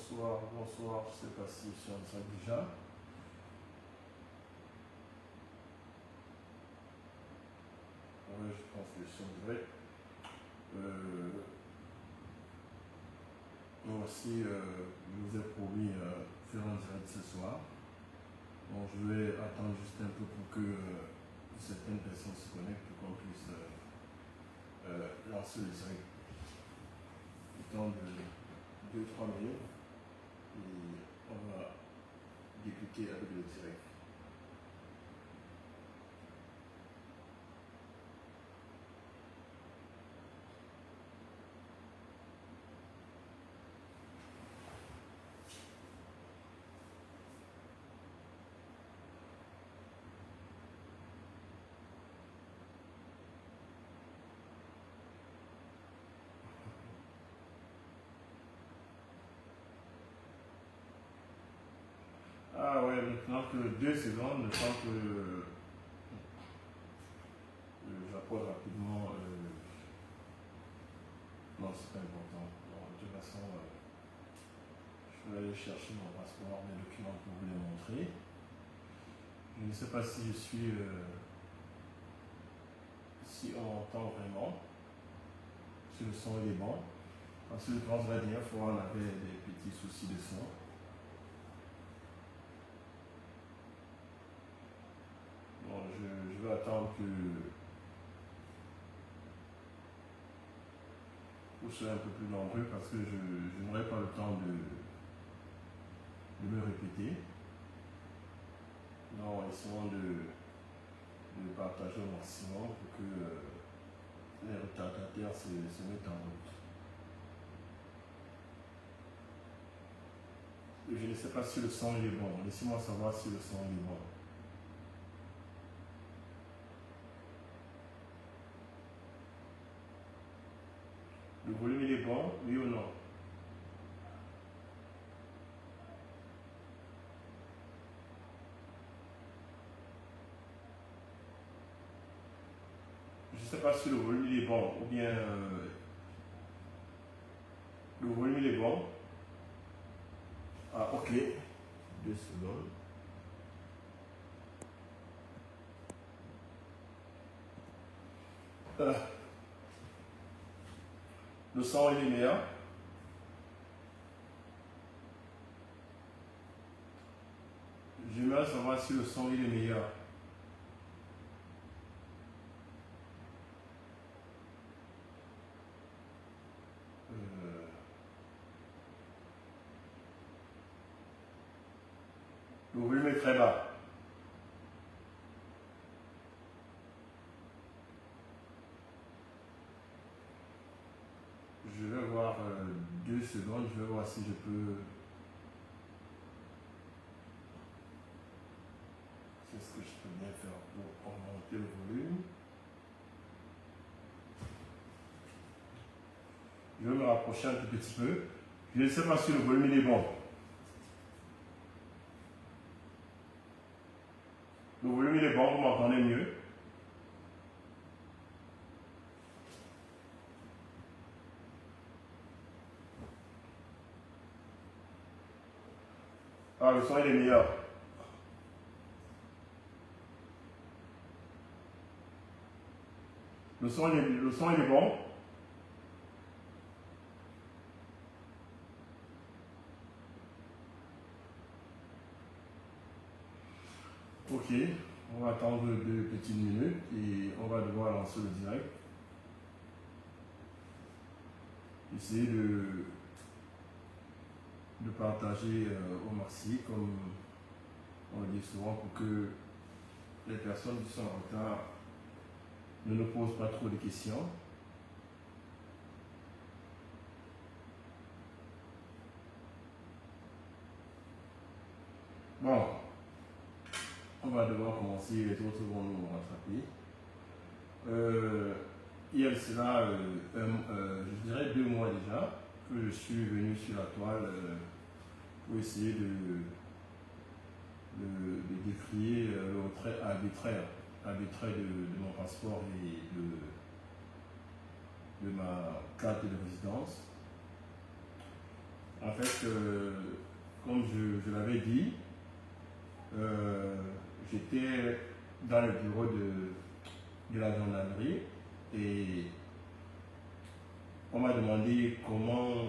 Bonsoir, bonsoir, je ne sais pas si je suis en train déjà. Oui, je pense que je suis en direct. Moi aussi, je vous ai promis faire un direct ce soir. Bon, je vais attendre juste un peu pour que certaines personnes se connectent pour qu'on puisse lancer le direct. Le temps de 2-3 minutes et on va débuter avec le direct. Ah ouais, maintenant que 2 secondes, le temps que j'apporte rapidement. Non, c'est pas important. Bon, de toute façon, je vais aller chercher mon passeport, mes documents pour vous les montrer. Je ne sais pas si je suis. Si on entend vraiment. Si le son est bon. Parce que je pense que la dernière fois, on avait des petits soucis de son. Bon, je vais attendre que vous soyez un peu plus nombreux parce que je n'aurai pas le temps de me répéter. Non, essayons de partager au maximum pour que les retardataires se mettent en route. Je ne sais pas si le son est bon. Laissez-moi savoir si le son est bon. Le volume il est bon, oui ou non? Je ne sais pas si le volume il est bon ou bien le volume il est bon. Ah ok. 2 secondes. Le son il est meilleur. J'aimerais savoir si le son il est meilleur. Le volume est très bas. Je vais voir 2 secondes, je vais voir si je peux. C'est ce que je peux bien faire pour augmenter le volume. Je vais me rapprocher un tout petit peu. Je ne sais pas si le volume il est bon. Le volume il est bon, vous m'entendez mieux? Ah, le son il est meilleur. Le son il est bon. Ok, on va attendre 2 petites minutes et on va devoir lancer le direct. Essayer de partager au maxi, comme on le dit souvent, pour que les personnes qui sont en retard ne nous posent pas trop de questions. Bon, on va devoir commencer, les autres vont nous rattraper. Il y a cela, je dirais 2 mois déjà, que je suis venu sur la toile pour essayer de décrier le retrait arbitraire de mon passeport et de ma carte de résidence. En fait, comme je l'avais dit, j'étais dans le bureau de la gendarmerie et on m'a demandé comment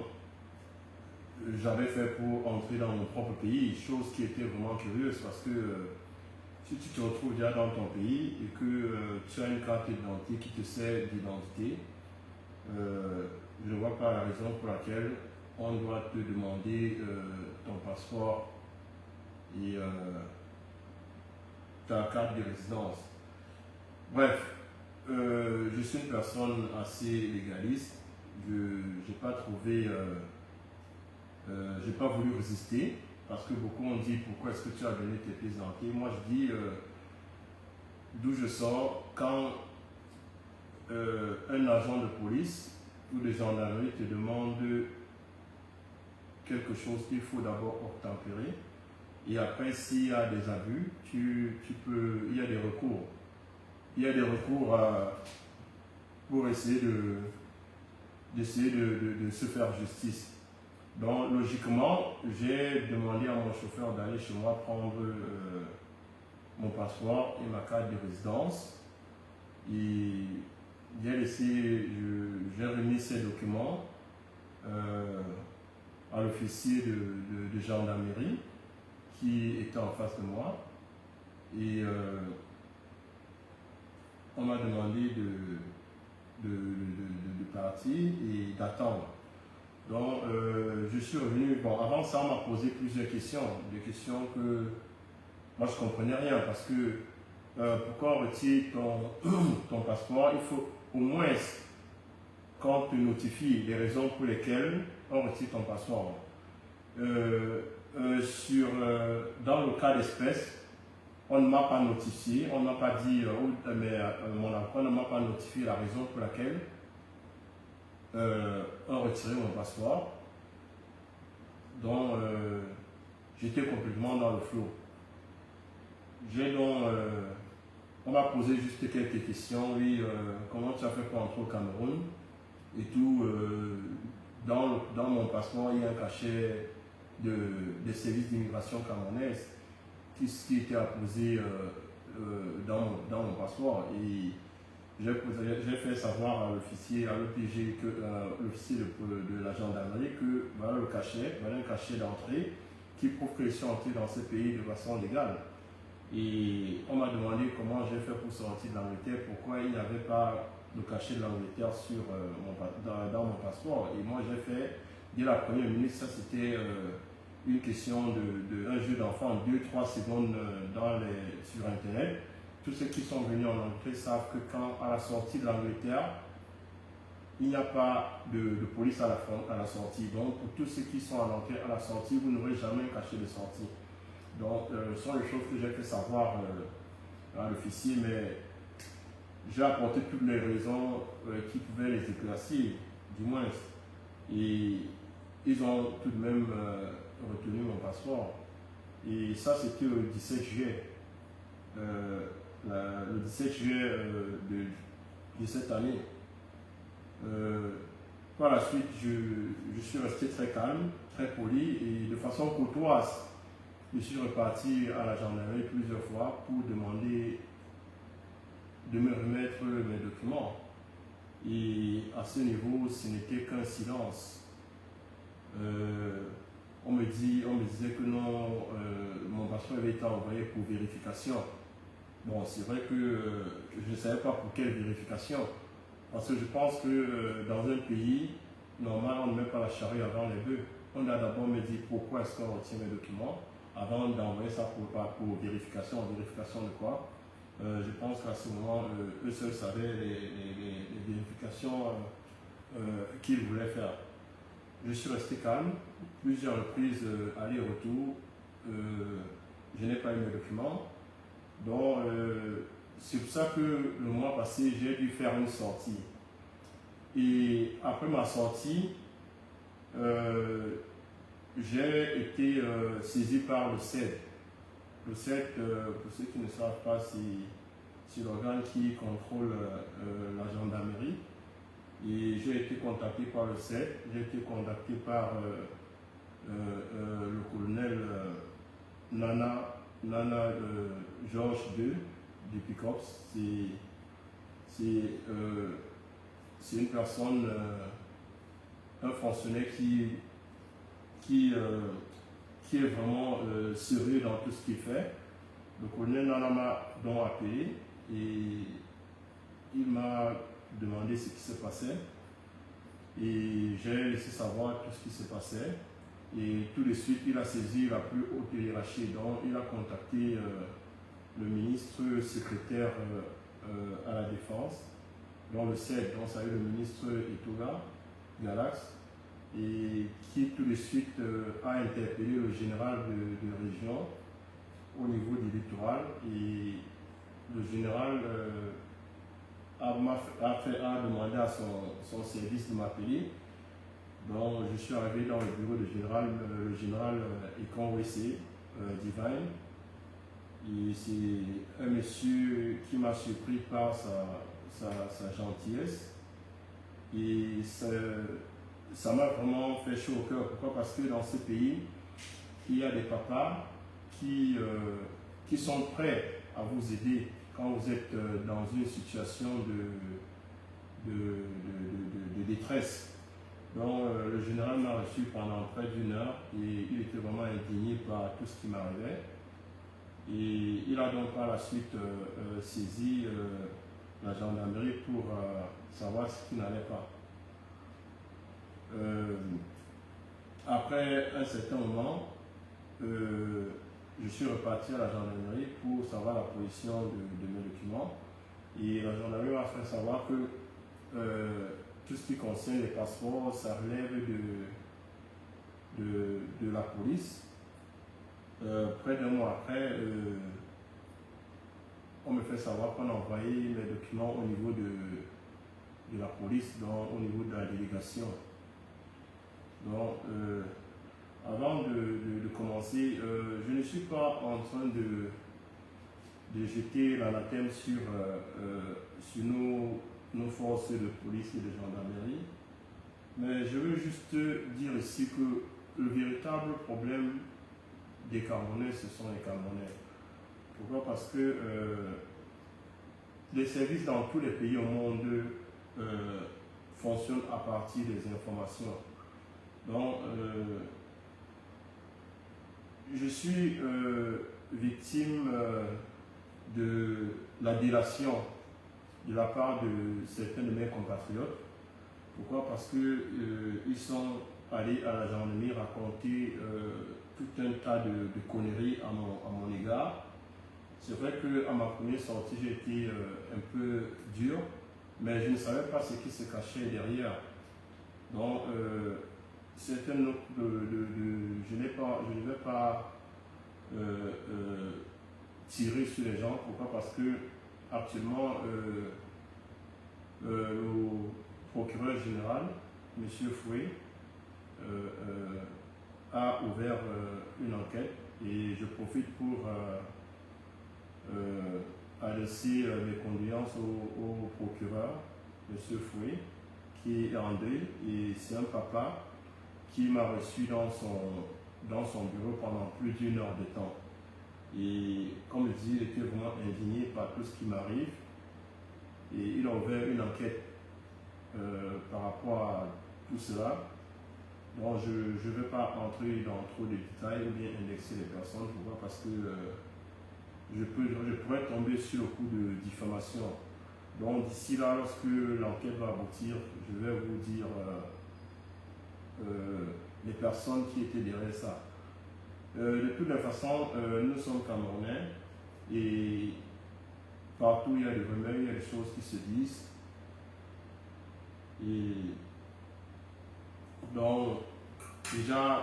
j'avais fait pour entrer dans mon propre pays, chose qui était vraiment curieuse parce que si tu te retrouves déjà dans ton pays et que tu as une carte d'identité qui te sert d'identité, je ne vois pas la raison pour laquelle on doit te demander ton passeport et ta carte de résidence. Bref, je suis une personne assez légaliste. Je n'ai pas trouvé, j'ai pas voulu résister parce que beaucoup ont dit pourquoi est-ce que tu as donné tes pièces d'identité. Moi je dis d'où je sors quand un agent de police ou de gendarmerie te demande quelque chose, il faut d'abord obtempérer et après s'il y a des abus, il y a des recours. Il y a des recours pour essayer de se faire justice. Donc logiquement, j'ai demandé à mon chauffeur d'aller chez moi prendre mon passeport et ma carte de résidence. Et j'ai remis ces documents à l'officier de gendarmerie qui était en face de moi. Et on m'a demandé de partir et d'attendre. Donc, je suis revenu. Bon, avant ça, on m'a posé plusieurs questions. Des questions que moi, je ne comprenais rien parce que pourquoi on retire ton passeport? Il faut au moins qu'on te notifie les raisons pour lesquelles on retire ton passeport. Dans le cas d'espèce, on ne m'a pas notifié, on ne m'a pas dit, mon avocat ne m'a pas notifié la raison pour laquelle on retirait mon passeport. Donc, j'étais complètement dans le flou. On m'a posé juste quelques questions, oui, comment tu as fait pour entrer au Cameroun et tout. Dans mon passeport, il y a un cachet des services d'immigration camerounaise qui était apposé dans mon passeport. Et j'ai fait savoir à l'officier, à l'OPG, l'officier de la gendarmerie que voilà le cachet, voilà un cachet d'entrée qui prouve que je suis entré dans ce pays de façon légale. Et on m'a demandé comment j'ai fait pour sortir de l'Angleterre, pourquoi il n'y avait pas le cachet de l'Angleterre dans mon passeport. Et moi j'ai fait, dès la première minute, ça c'était une question un jeu d'enfant, 2-3 secondes sur Internet. Tous ceux qui sont venus en Angleterre savent que quand à la sortie de l'Angleterre, il n'y a pas de police à la sortie. Donc pour tous ceux qui sont en Angleterre à la sortie, vous n'aurez jamais un cachet de sortie. Donc ce sont les choses que j'ai fait savoir à l'officier, mais j'ai apporté toutes les raisons qui pouvaient les éclaircir, du moins. Et ils ont tout de même retenu mon passeport. Et ça, c'était le 17 juillet. Le 17 juillet de cette année. Par la suite, je suis resté très calme, très poli et de façon courtoise. Je suis reparti à la gendarmerie plusieurs fois pour demander de me remettre mes documents. Et à ce niveau, ce n'était qu'un silence. On me disait que non, mon passeport avait été envoyé pour vérification. Bon, c'est vrai que je ne savais pas pour quelle vérification. Parce que je pense que dans un pays normal, on ne met pas la charrue avant les bœufs. On a d'abord me dit pourquoi est-ce qu'on retient mes documents avant d'envoyer ça pour vérification. Vérification de quoi? Je pense qu'à ce moment, eux seuls savaient les vérifications qu'ils voulaient faire. Je suis resté calme, plusieurs reprises, aller-retour, je n'ai pas eu mes documents. Donc, c'est pour ça que le mois passé, j'ai dû faire une sortie. Et après ma sortie, j'ai été saisi par le CED. Le CED, pour ceux qui ne savent pas, c'est l'organe qui contrôle la gendarmerie. Et j'ai été contacté par le CED, j'ai été contacté par le colonel Nana Georges II du PICOPS. C'est une personne, un fonctionnaire qui est vraiment sérieux dans tout ce qu'il fait. Le colonel Nana m'a donc appelé et il m'a demandé ce qui se passait. Et j'ai laissé savoir tout ce qui se passait. Et tout de suite, il a saisi la plus haute hiérarchie. Donc, il a contacté le ministre secrétaire à la Défense, dans le CED, donc ça a eu le ministre Etoga Galax, et qui tout de suite a interpellé le général de région au niveau du littoral. Et le général a demandé à son service de m'appeler. Donc je suis arrivé dans le bureau du général, le général Ekon Wessé Divine. Et c'est un monsieur qui m'a surpris par sa gentillesse. Et ça m'a vraiment fait chaud au cœur. Pourquoi? Parce que dans ce pays, il y a des papas qui sont prêts à vous aider quand vous êtes dans une situation de détresse. Donc le général m'a reçu pendant près d'une heure et il était vraiment indigné par tout ce qui m'arrivait. Et il a donc par la suite saisi la gendarmerie pour savoir ce qui n'allait pas. Après un certain moment, je suis reparti à la gendarmerie pour savoir la position de mes documents. Et la gendarmerie m'a fait savoir que tout ce qui concerne les passeports, ça relève de la police. Près d'un mois après, on me fait savoir qu'on a envoyé mes documents au niveau de la police, donc au niveau de la délégation. Donc, avant de commencer, je ne suis pas en train de jeter l'anathème sur nos forces de police et de gendarmerie, mais je veux juste dire ici que le véritable problème des Camerounais, ce sont les Camerounais. Pourquoi? Parce que les services dans tous les pays au monde fonctionnent à partir des informations. Donc, je suis victime de la délation de la part de certains de mes compatriotes. Pourquoi? Parce qu'ils sont allés à la gendarmerie raconter tout un tas de conneries à mon égard. C'est vrai qu'à ma première sortie, j'ai été un peu dur, mais je ne savais pas ce qui se cachait derrière. Donc, je ne vais pas tirer sur les gens. Pourquoi? Parce que actuellement, le procureur général, M. Fouet, a ouvert une enquête et je profite pour adresser mes condoléances au procureur, M. Fouet, qui est en deuil, et c'est un papa qui m'a reçu dans son bureau pendant plus d'une heure de temps. Et comme je dis, il était vraiment indigné par tout ce qui m'arrive. Et il a ouvert une enquête par rapport à tout cela. Donc je ne vais pas entrer dans trop de détails ou bien indexer les personnes. Pourquoi? Parce que je pourrais tomber sur le coup de diffamation. Donc d'ici là, lorsque l'enquête va aboutir, je vais vous dire les personnes qui étaient derrière ça. De toute façon, nous sommes Camerounais et partout il y a des rumeurs, il y a des choses qui se disent. Et donc, déjà,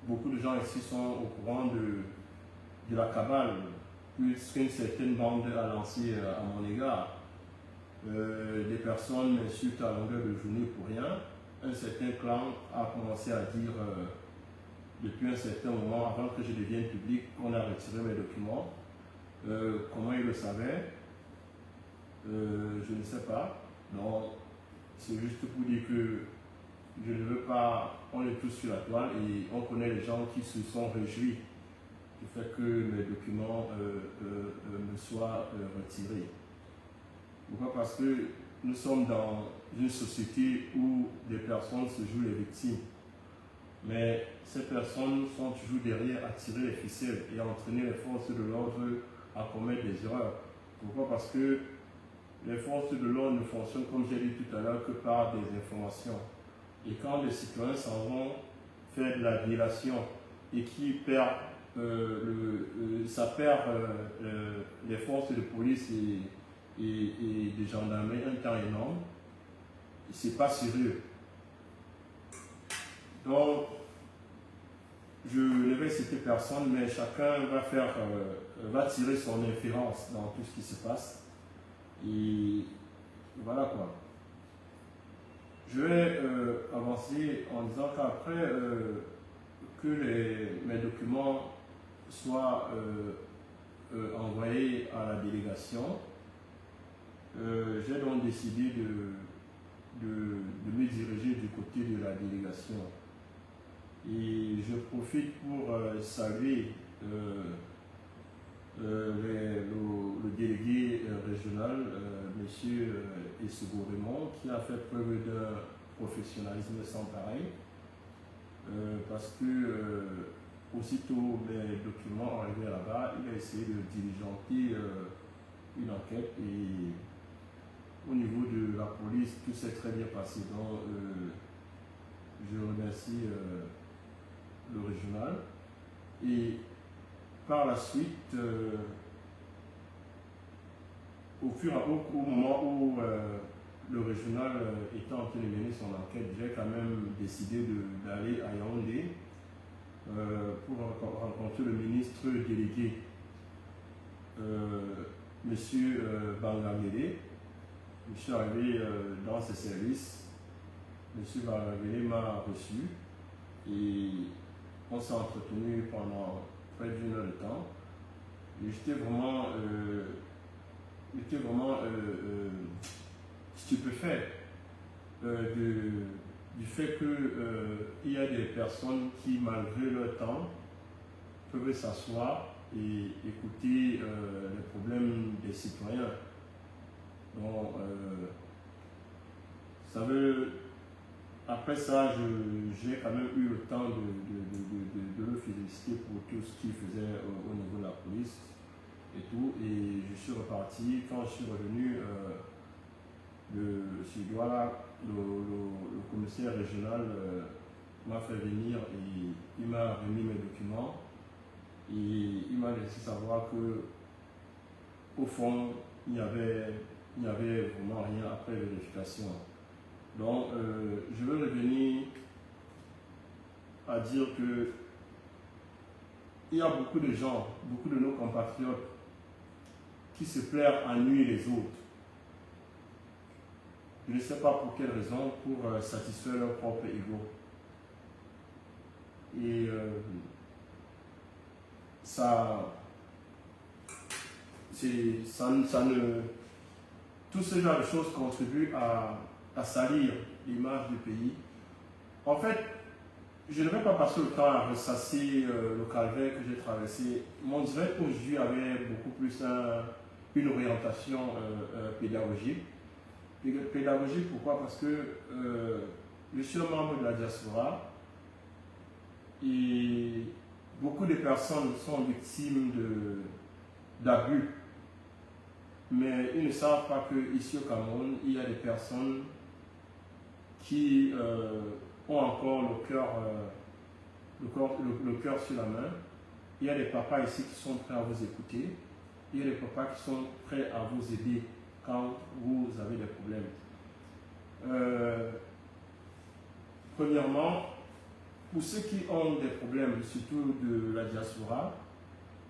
beaucoup de gens ici sont au courant de la cabale, puisqu'une certaine bande a lancé à mon égard. Des personnes m'insultent à longueur de journée pour rien. Un certain clan a commencé à dire depuis un certain moment, avant que je devienne public, qu'on a retiré mes documents. Comment ils le savaient, je ne sais pas. Non, c'est juste pour dire que je ne veux pas, on est tous sur la toile et on connaît les gens qui se sont réjouis du fait que les documents me soient retirés. Pourquoi? Parce que nous sommes dans une société où des personnes se jouent les victimes. Mais ces personnes sont toujours derrière à tirer les ficelles et à entraîner les forces de l'ordre à commettre des erreurs. Pourquoi? Parce que les forces de l'ordre ne fonctionnent, comme j'ai dit tout à l'heure, que par des informations. Et quand les citoyens s'en vont faire de la violation et qui perdent, ça perd les forces de police et de gendarmerie un temps énorme, c'est pas sérieux. Donc, je ne vais citer personne, mais chacun va tirer son inférence dans tout ce qui se passe. Et voilà quoi. Je vais avancer en disant qu'après que mes documents soient envoyés à la délégation, j'ai donc décidé de me diriger du côté de la délégation. Et je profite pour saluer le délégué régional, M. Essego Raymond, qui a fait preuve d'un professionnalisme sans pareil, parce que aussitôt les documents arrivés là-bas, il a essayé de diligenter une enquête et au niveau de la police, tout s'est très bien passé. Donc, je remercie le régional. Et par la suite, au moment où le régional était en train de mener son enquête, j'ai quand même décidé d'aller à Yaoundé pour rencontrer le ministre délégué, M. Bangamele. Je suis arrivé dans ses services, M. Bangamele m'a reçu et on s'est entretenu pendant près d'une heure de temps. Et j'étais vraiment stupéfait du fait qu'il y a des personnes qui, malgré leur temps, peuvent s'asseoir et écouter les problèmes des citoyens. Donc, après ça, j'ai quand même eu le temps de le féliciter pour tout ce qu'il faisait au niveau de la police et tout. Et je suis reparti. Quand je suis revenu, le commissaire régional m'a fait venir et il m'a remis mes documents. Et il m'a laissé savoir que, au fond, il n'y avait vraiment rien après vérification. Donc, je veux revenir à dire que il y a beaucoup de gens, beaucoup de nos compatriotes qui se plairent à nuire les autres. Je ne sais pas pour quelle raison, pour satisfaire leur propre ego. Et tout ce genre de choses contribuent à salir l'image du pays. En fait, je ne vais pas passer le temps à ressasser le calvaire que j'ai traversé. Mon direct aujourd'hui avait beaucoup plus une orientation pédagogique. Pédagogique, pourquoi? Parce que je suis un membre de la diaspora et beaucoup de personnes sont victimes d'abus. Mais ils ne savent pas qu'ici au Cameroun, il y a des personnes qui ont encore le cœur sur la main. Il y a des papas ici qui sont prêts à vous écouter. Il y a des papas qui sont prêts à vous aider quand vous avez des problèmes. Premièrement, pour ceux qui ont des problèmes, surtout de la diaspora,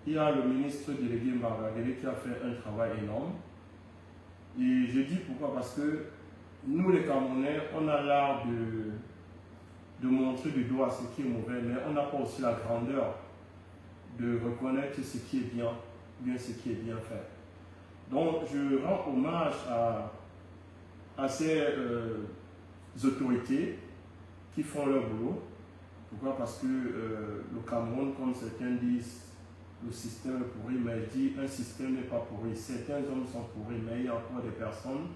il y a le ministre délégué Maragele qui a fait un travail énorme. Et je dis pourquoi? Parce que nous, les Camerounais, on a l'art de montrer du doigt ce qui est mauvais, mais on n'a pas aussi la grandeur de reconnaître ce qui est bien ce qui est bien fait. Donc, je rends hommage à ces autorités qui font leur boulot. Pourquoi? Parce que le Cameroun, comme certains disent, le système est pourri, mais je dis un système n'est pas pourri. Certains hommes sont pourris, mais il y a encore des personnes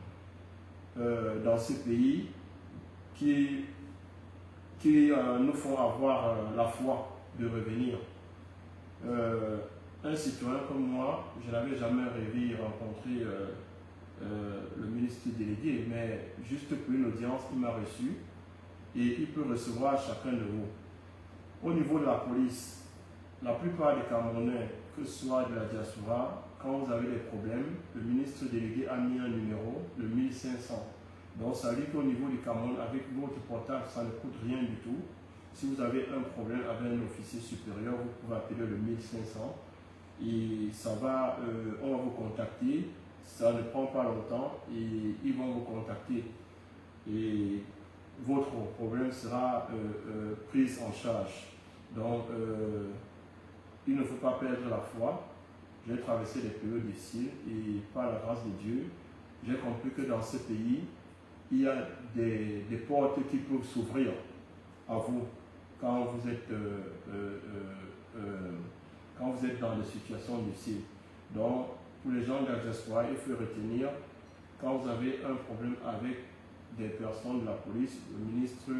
dans ce pays qui nous font avoir la foi de revenir. Un citoyen comme moi, je n'avais jamais rêvé rencontrer le ministre délégué, mais juste pour une audience, il m'a reçu et il peut recevoir chacun de vous. Au niveau de la police, la plupart des Camerounais, que ce soit de la diaspora, quand vous avez des problèmes, le ministre délégué a mis un numéro, le 1500. Donc ça veut dire qu'au niveau du Cameroun, avec votre portable, ça ne coûte rien du tout. Si vous avez un problème avec un officier supérieur, vous pouvez appeler le 1500 et ça va, on va vous contacter. Ça ne prend pas longtemps et ils vont vous contacter. Et votre problème sera pris en charge. Donc, il ne faut pas perdre la foi. J'ai traversé des périodes difficiles et par la grâce de Dieu, j'ai compris que dans ce pays, il y a des portes qui peuvent s'ouvrir à vous quand vous êtes dans des situations difficiles. Donc, pour les gens de la diaspora, il faut retenir, quand vous avez un problème avec des personnes de la police, le ministre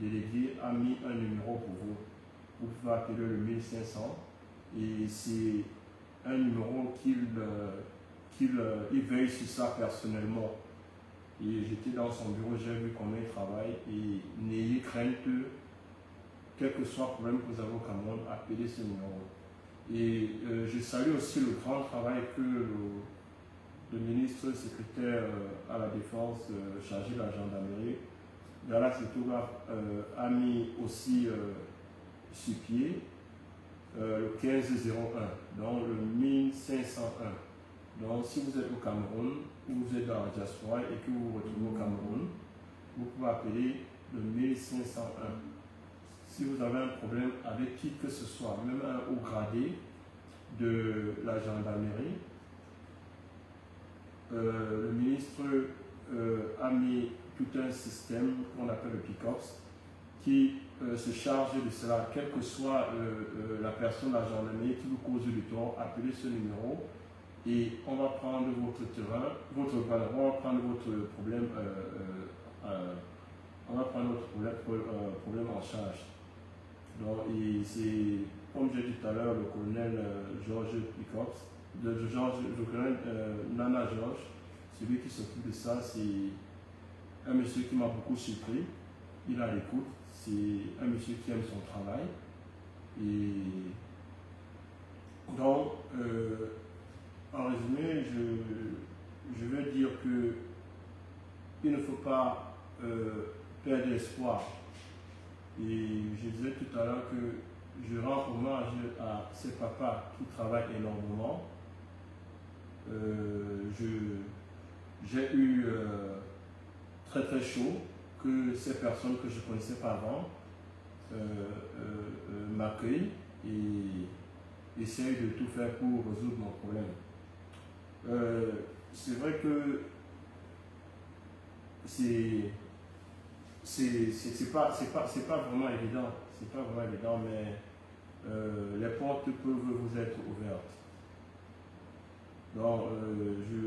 délégué a mis un numéro pour vous. Vous pouvez appeler le 1500 et c'est un numéro il veille sur ça personnellement. Et j'étais dans son bureau, j'ai vu comment il travaille et n'ayez crainte, quel que soit le problème que vous avez au Cameroun, appelez ce numéro. Et je salue aussi le grand travail que le ministre secrétaire à la Défense chargé de la gendarmerie, Gala Setouba, a mis aussi sur pied le 1501, donc le 1501. Donc si vous êtes au Cameroun, ou vous êtes dans la diaspora et que vous vous retrouvez au Cameroun, vous pouvez appeler le 1501. Si vous avez un problème avec qui que ce soit, même un haut gradé de la gendarmerie, le ministre a mis tout un système qu'on appelle le PICOPS qui se charge de cela, quelle que soit la personne de la gendarmerie qui vous cause du tort, appelez ce numéro et on va prendre votre terrain, on va prendre votre problème, problème en charge. Donc, c'est, comme j'ai dit tout à l'heure, le colonel Georges Picops, le colonel Nana Georges, celui qui s'occupe de ça, c'est un monsieur qui m'a beaucoup surpris. Il a l'écoute, c'est un monsieur qui aime son travail. Et donc, en résumé, je veux dire que il ne faut pas perdre espoir. Et je disais tout à l'heure que je rends hommage à ces papas qui travaillent énormément. J'ai eu très très chaud que ces personnes que je ne connaissais pas avant m'accueillent et essayent de tout faire pour résoudre mon problème. C'est vrai que c'est pas vraiment évident. C'est pas vraiment évident, mais les portes peuvent vous être ouvertes. Donc, je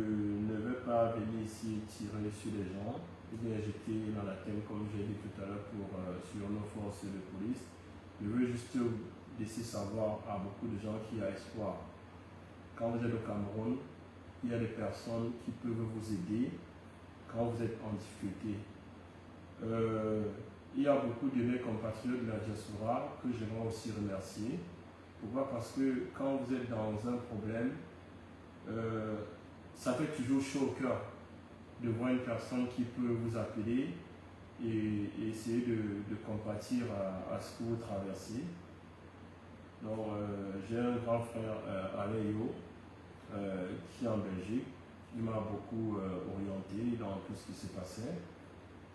ne vais pas venir ici tirer sur les gens, ou bien jeter dans la tête, comme j'ai dit tout à l'heure, sur nos forces de police. Je veux juste laisser savoir à beaucoup de gens qu'il y a espoir. Quand vous êtes au Cameroun, il y a des personnes qui peuvent vous aider quand vous êtes en difficulté. Il y a beaucoup de mes compatriotes de la diaspora que j'aimerais aussi remercier. Pourquoi? Parce que quand vous êtes dans un problème, ça fait toujours chaud au cœur de voir une personne qui peut vous appeler et essayer de compatir à ce que vous traversez. Donc, j'ai un grand frère, Alain Yo, qui est en Belgique. Il m'a beaucoup orienté dans tout ce qui se passait.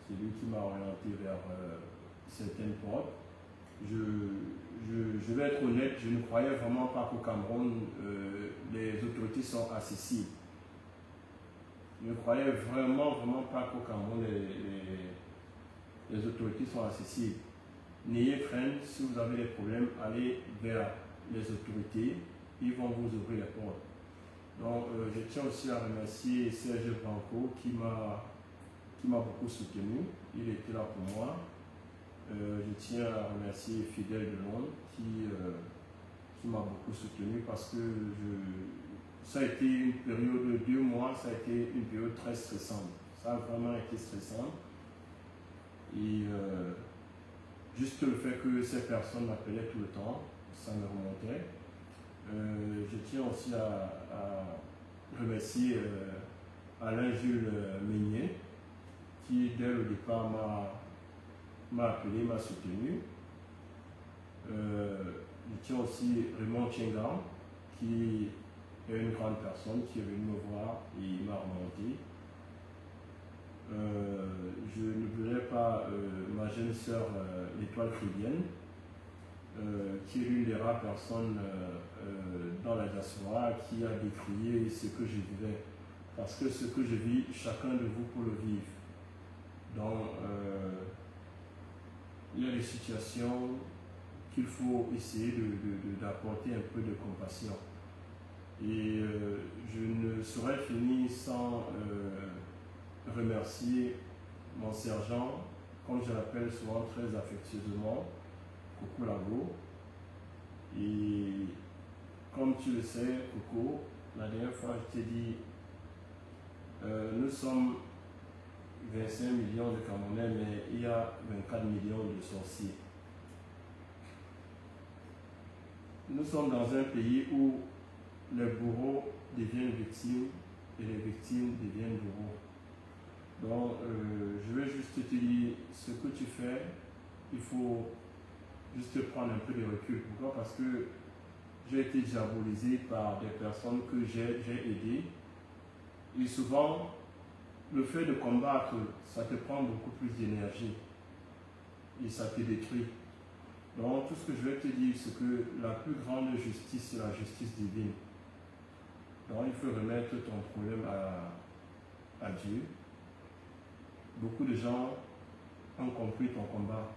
C'est lui qui m'a orienté vers certaines portes. Je vais être honnête, je ne croyais vraiment pas qu'au Cameroun, les autorités sont accessibles. Je ne croyais vraiment pas qu'au Cameroun, les autorités sont accessibles. N'ayez crainte, si vous avez des problèmes, allez vers les autorités, ils vont vous ouvrir les portes. Donc, je tiens aussi à remercier Serge Branco qui m'a beaucoup soutenu. Il était là pour moi. Je tiens à remercier Fidèle de Londres qui m'a beaucoup soutenu parce que ça a été une période de 2 mois, ça a été une période très stressante. Ça a vraiment été stressant. Et juste le fait que ces personnes m'appelaient tout le temps, ça me remontait. Je tiens aussi à remercier Alain Jules Meignet qui dès le départ m'a appelé, m'a soutenu. Je tiens aussi Raymond Tchengan qui est une grande personne qui est venu me voir et il m'a remonté. Je n'oublierai pas ma jeune sœur, l'Étoile Chrétienne, qui est l'une des rares personnes dans la diaspora qui a décrié ce que je vivais. Parce que ce que je vis, chacun de vous peut le vivre. Donc, il y a des situations qu'il faut essayer d'apporter un peu de compassion. Et je ne saurais finir sans remercier mon sergent, comme je l'appelle souvent très affectueusement, Coco Lago. Et comme tu le sais, Coco, la dernière fois je t'ai dit, nous sommes 25 millions de Camerounais, mais il y a 24 millions de sorciers. Nous sommes dans un pays où les bourreaux deviennent victimes et les victimes deviennent bourreaux. Donc, je vais juste te dire ce que tu fais, il faut juste prendre un peu de recul. Pourquoi? Parce que j'ai été diabolisé par des personnes que j'ai aidées. Et souvent, le fait de combattre, ça te prend beaucoup plus d'énergie et ça te détruit. Donc, tout ce que je vais te dire, c'est que la plus grande justice, c'est la justice divine. Donc, il faut remettre ton problème à Dieu. Beaucoup de gens ont compris ton combat.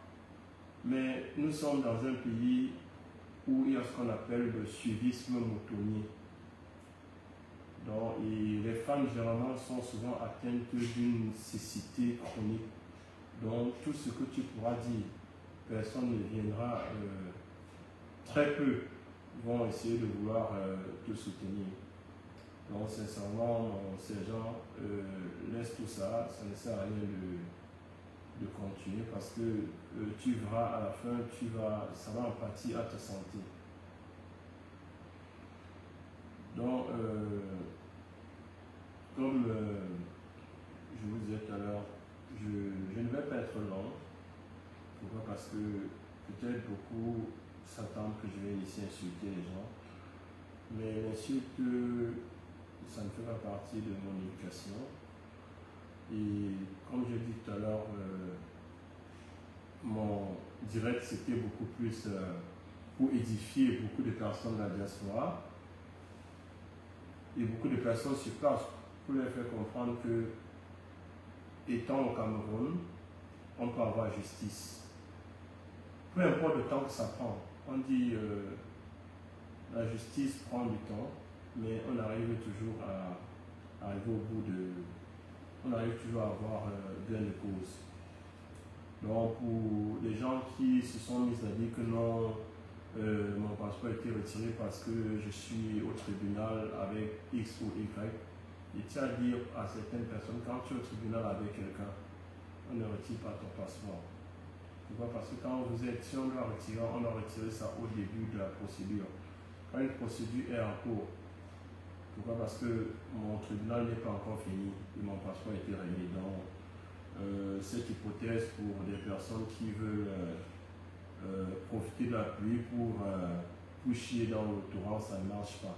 Mais nous sommes dans un pays où il y a ce qu'on appelle le suivisme moutonnier. Donc, et les femmes, généralement, sont souvent atteintes d'une cécité chronique. Donc, tout ce que tu pourras dire, personne ne viendra, très peu vont essayer de vouloir te soutenir. Donc, sincèrement, mon sergent, laisse tout ça, ça ne sert à rien de continuer parce que tu verras à la fin, ça va en partie à ta santé. Donc, comme je vous disais tout à l'heure, je ne vais pas être long. Pourquoi? Parce que peut-être beaucoup s'attendent que je vais ici insulter les gens. Mais l'insulte, ça ne fait pas partie de mon éducation. Et comme je dit tout à l'heure, mon direct c'était beaucoup plus pour édifier beaucoup de personnes de la diaspora. Et beaucoup de personnes sur place pour leur faire comprendre que, étant au Cameroun, on peut avoir justice. Peu importe le temps que ça prend. On dit la justice prend du temps, mais on arrive toujours à arriver au bout on arrive toujours à avoir gain de cause. Donc pour les gens qui se sont mis à dire que non, mon passeport a été retiré parce que je suis au tribunal avec X ou Y, il tient à dire à certaines personnes, quand tu es au tribunal avec quelqu'un, on ne retire pas ton passeport. Pourquoi? Parce que quand vous êtes, si on doit retirer, on doit retirer ça au début de la procédure. Quand une procédure est en cours, pourquoi? Parce que mon tribunal n'est pas encore fini et mon passeport a été rayé. Donc, cette hypothèse pour des personnes qui veulent profiter de la pluie pour chier dans le torrent, ça ne marche pas.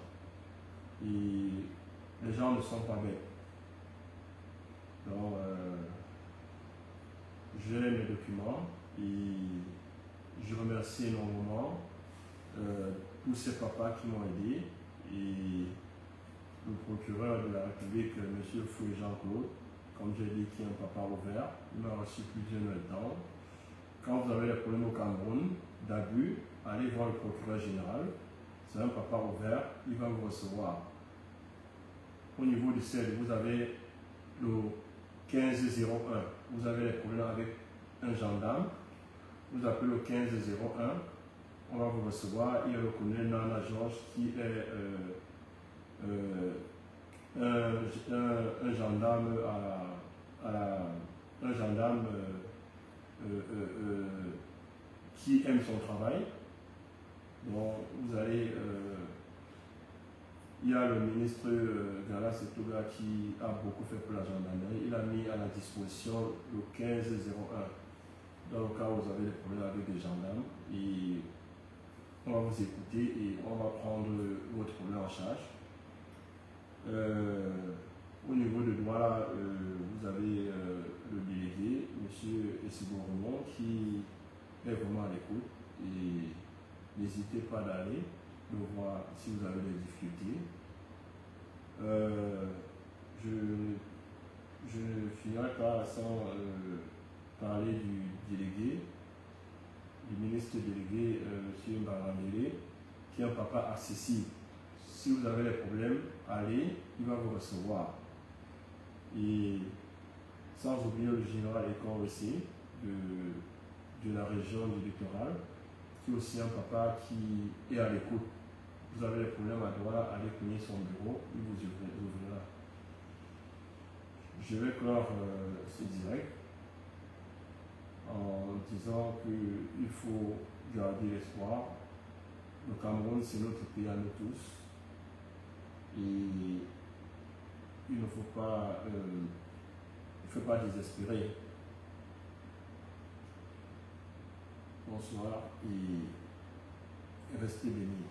Et les gens ne sont pas bêtes. Donc, j'ai mes documents et je remercie énormément tous ces papas qui m'ont aidé et le procureur de la République, M. Foué Jean-Claude, comme j'ai dit, qui est un papa ouvert. Il m'a reçu plusieurs temps. Quand vous avez des problèmes au Cameroun d'abus, allez voir le procureur général. C'est un papa ouvert, il va vous recevoir. Au niveau du CED, vous avez le 1501. Vous avez des problèmes avec un gendarme. Vous appelez le 1501. On va vous recevoir. Il y a le colonel Nana Georges qui est un gendarme un gendarme qui aime son travail. Donc vous allez il y a le ministre Gala Setouga qui a beaucoup fait pour la gendarmerie. Il a mis à la disposition le 1501 dans le cas où vous avez des problèmes avec des gendarmes. Et on va vous écouter et on va prendre votre problème en charge. Au niveau de droit, là, vous avez le délégué, M. Essibo Roumont, qui est vraiment à l'écoute. Et n'hésitez pas d'aller, de voir si vous avez des difficultés. Je ne finirai pas sans parler du délégué, du ministre délégué, M. Mbaramele, qui est un papa accessible. Si vous avez des problèmes, allez, il va vous recevoir. Et sans oublier le général École aussi, de la région du littoral, qui est aussi un papa qui est à l'écoute. Vous avez des problèmes à Douala, allez cogner son bureau, il vous ouvrira. Je vais clore ce direct en disant qu'il faut garder l'espoir. Le Cameroun, c'est notre pays à nous tous. Et il ne faut pas désespérer. Bonsoir et restez bénis.